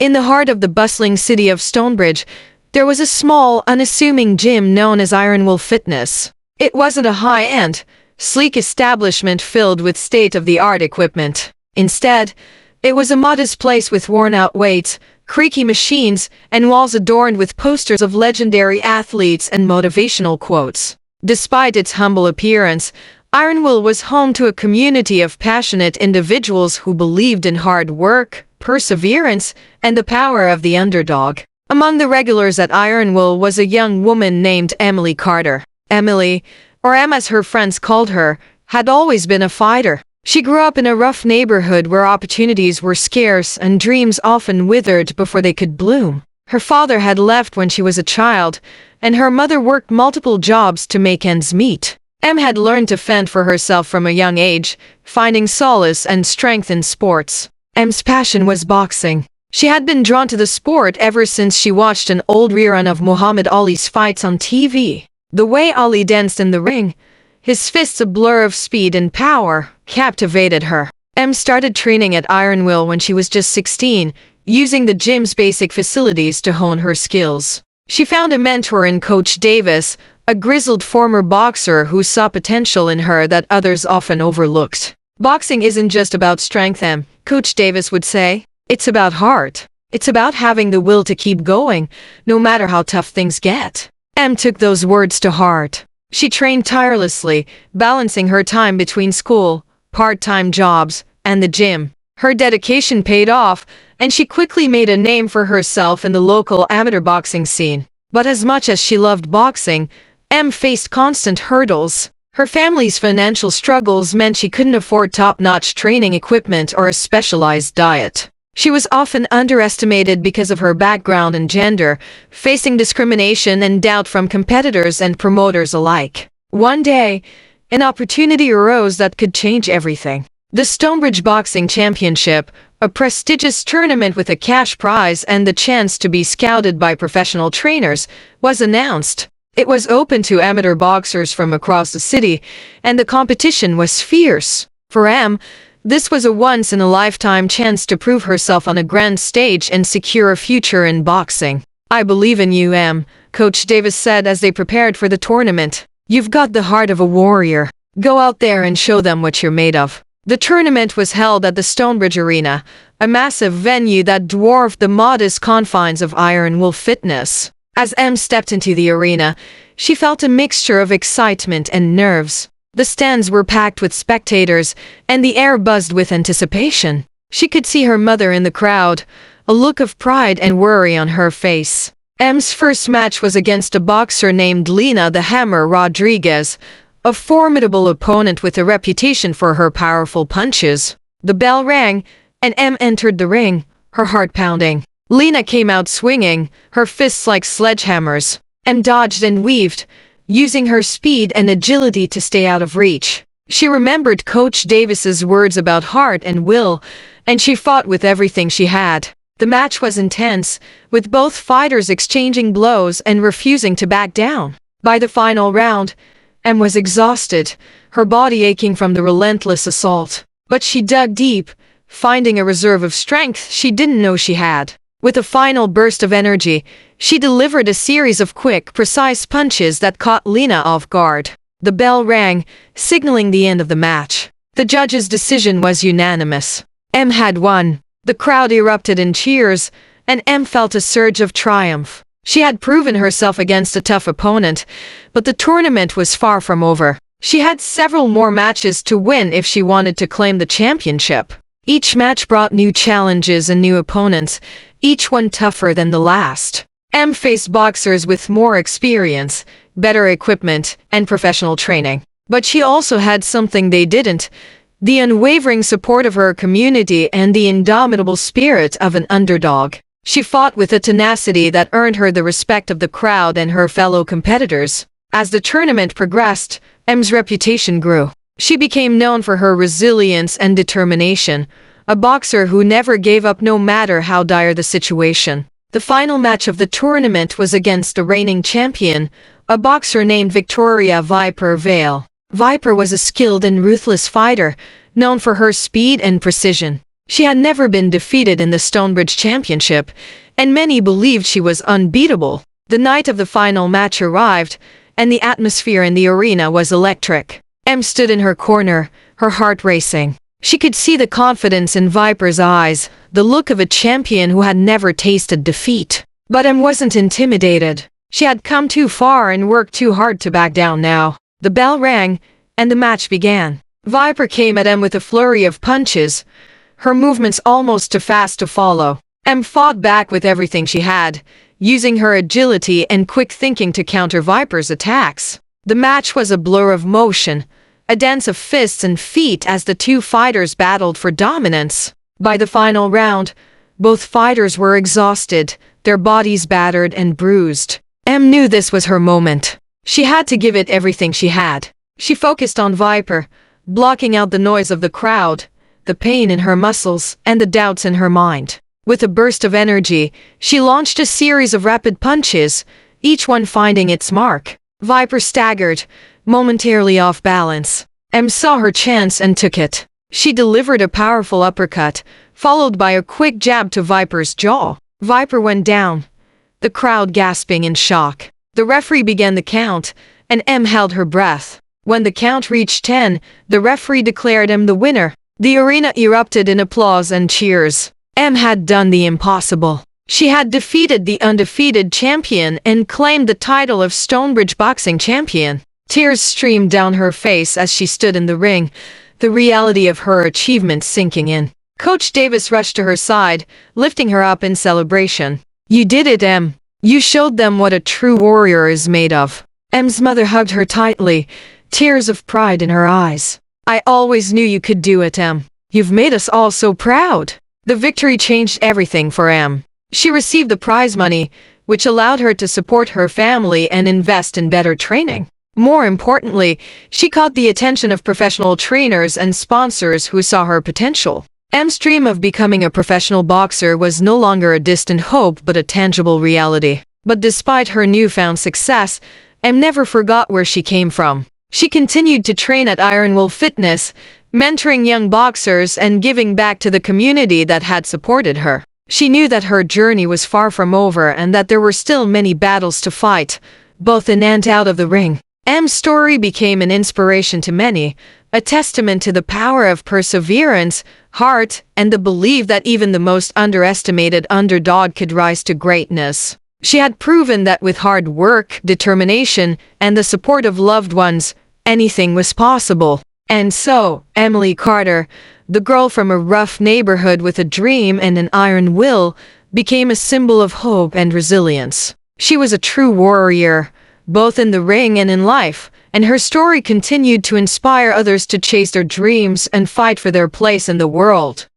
In the heart of the bustling city of Stonebridge, there was a small, unassuming gym known as Iron Will Fitness. It wasn't a high-end, sleek establishment filled with state-of-the-art equipment. Instead, it was a modest place with worn-out weights, creaky machines, and walls adorned with posters of legendary athletes and motivational quotes. Despite its humble appearance, Iron Will was home to a community of passionate individuals who believed in hard work, perseverance, and the power of the underdog. Among the regulars at Iron Will was a young woman named Emily Carter. Emily, or Em as her friends called her, had always been a fighter. She grew up in a rough neighborhood where opportunities were scarce and dreams often withered before they could bloom. Her father had left when she was a child, and her mother worked multiple jobs to make ends meet. Em had learned to fend for herself from a young age, finding solace and strength in sports. Em's passion was boxing. She had been drawn to the sport ever since she watched an old rerun of Muhammad Ali's fights on TV. The way Ali danced in the ring, his fists a blur of speed and power, captivated her. Em started training at Iron Will when she was just 16, using the gym's basic facilities to hone her skills. She found a mentor in Coach Davis, a grizzled former boxer who saw potential in her that others often overlooked. Boxing isn't just about strength, Em, Coach Davis would say. It's about heart. It's about having the will to keep going, no matter how tough things get. Em took those words to heart. She trained tirelessly, balancing her time between school, part-time jobs, and the gym. Her dedication paid off, and she quickly made a name for herself in the local amateur boxing scene. But as much as she loved boxing, Em faced constant hurdles. Her family's financial struggles meant she couldn't afford top-notch training equipment or a specialized diet. She was often underestimated because of her background and gender, facing discrimination and doubt from competitors and promoters alike. One day, an opportunity arose that could change everything. The Stonebridge Boxing Championship, a prestigious tournament with a cash prize and the chance to be scouted by professional trainers, was announced. It was open to amateur boxers from across the city, and the competition was fierce. For Em, this was a once-in-a-lifetime chance to prove herself on a grand stage and secure a future in boxing. "I believe in you, Em," Coach Davis said as they prepared for the tournament. "You've got the heart of a warrior. Go out there and show them what you're made of." The tournament was held at the Stonebridge Arena, a massive venue that dwarfed the modest confines of Iron Will Fitness. As Em stepped into the arena, she felt a mixture of excitement and nerves. The stands were packed with spectators, and the air buzzed with anticipation. She could see her mother in the crowd, a look of pride and worry on her face. Em's first match was against a boxer named Lena the Hammer Rodriguez, a formidable opponent with a reputation for her powerful punches. The bell rang, and Em entered the ring, her heart pounding. Lena came out swinging, her fists like sledgehammers. Em dodged and weaved, using her speed and agility to stay out of reach. She remembered Coach Davis's words about heart and will, and she fought with everything she had. The match was intense, with both fighters exchanging blows and refusing to back down. By the final round, Em was exhausted, her body aching from the relentless assault. But she dug deep, finding a reserve of strength she didn't know she had. With a final burst of energy, she delivered a series of quick, precise punches that caught Lena off guard. The bell rang, signaling the end of the match. The judge's decision was unanimous. Em had won. The crowd erupted in cheers, and Em felt a surge of triumph. She had proven herself against a tough opponent, but the tournament was far from over. She had several more matches to win if she wanted to claim the championship. Each match brought new challenges and new opponents, each one tougher than the last. Em faced boxers with more experience, better equipment, and professional training. But she also had something they didn't: the unwavering support of her community and the indomitable spirit of an underdog. She fought with a tenacity that earned her the respect of the crowd and her fellow competitors. As the tournament progressed, Em's reputation grew. She became known for her resilience and determination, a boxer who never gave up no matter how dire the situation. The final match of the tournament was against the reigning champion, a boxer named Victoria Viper Vale. Viper was a skilled and ruthless fighter, known for her speed and precision. She had never been defeated in the Stonebridge Championship, and many believed she was unbeatable. The night of the final match arrived, and the atmosphere in the arena was electric. Em stood in her corner, her heart racing. She could see the confidence in Viper's eyes, the look of a champion who had never tasted defeat. But Em wasn't intimidated. She had come too far and worked too hard to back down now. The bell rang, and the match began. Viper came at Em with a flurry of punches, her movements almost too fast to follow. Em fought back with everything she had, using her agility and quick thinking to counter Viper's attacks. The match was a blur of motion, a dance of fists and feet as the two fighters battled for dominance. By the final round, both fighters were exhausted, their bodies battered and bruised. Em knew this was her moment. She had to give it everything she had. She focused on Viper, blocking out the noise of the crowd, the pain in her muscles, and the doubts in her mind. With a burst of energy, she launched a series of rapid punches, each one finding its mark. Viper staggered, momentarily off balance. Em saw her chance and took it. She delivered a powerful uppercut, followed by a quick jab to Viper's jaw. Viper went down, the crowd gasping in shock. The referee began the count, and Em held her breath. When the count reached 10, the referee declared Em the winner. The arena erupted in applause and cheers. Em had done the impossible. She had defeated the undefeated champion and claimed the title of Stonebridge boxing champion. Tears streamed down her face as she stood in the ring, the reality of her achievement sinking in. Coach Davis rushed to her side, lifting her up in celebration. "You did it, Em. You showed them what a true warrior is made of." Em's mother hugged her tightly, tears of pride in her eyes. "I always knew you could do it, Em. You've made us all so proud." The victory changed everything for Em. She received the prize money, which allowed her to support her family and invest in better training. More importantly, she caught the attention of professional trainers and sponsors who saw her potential. Em's dream of becoming a professional boxer was no longer a distant hope but a tangible reality. But despite her newfound success, Em never forgot where she came from. She continued to train at Iron Will Fitness, mentoring young boxers and giving back to the community that had supported her. She knew that her journey was far from over and that there were still many battles to fight, both in and out of the ring. Em's story became an inspiration to many, a testament to the power of perseverance, heart, and the belief that even the most underestimated underdog could rise to greatness. She had proven that with hard work, determination, and the support of loved ones, anything was possible. And so, Emily Carter, the girl from a rough neighborhood with a dream and an iron will, became a symbol of hope and resilience. She was a true warrior, both in the ring and in life, and her story continued to inspire others to chase their dreams and fight for their place in the world.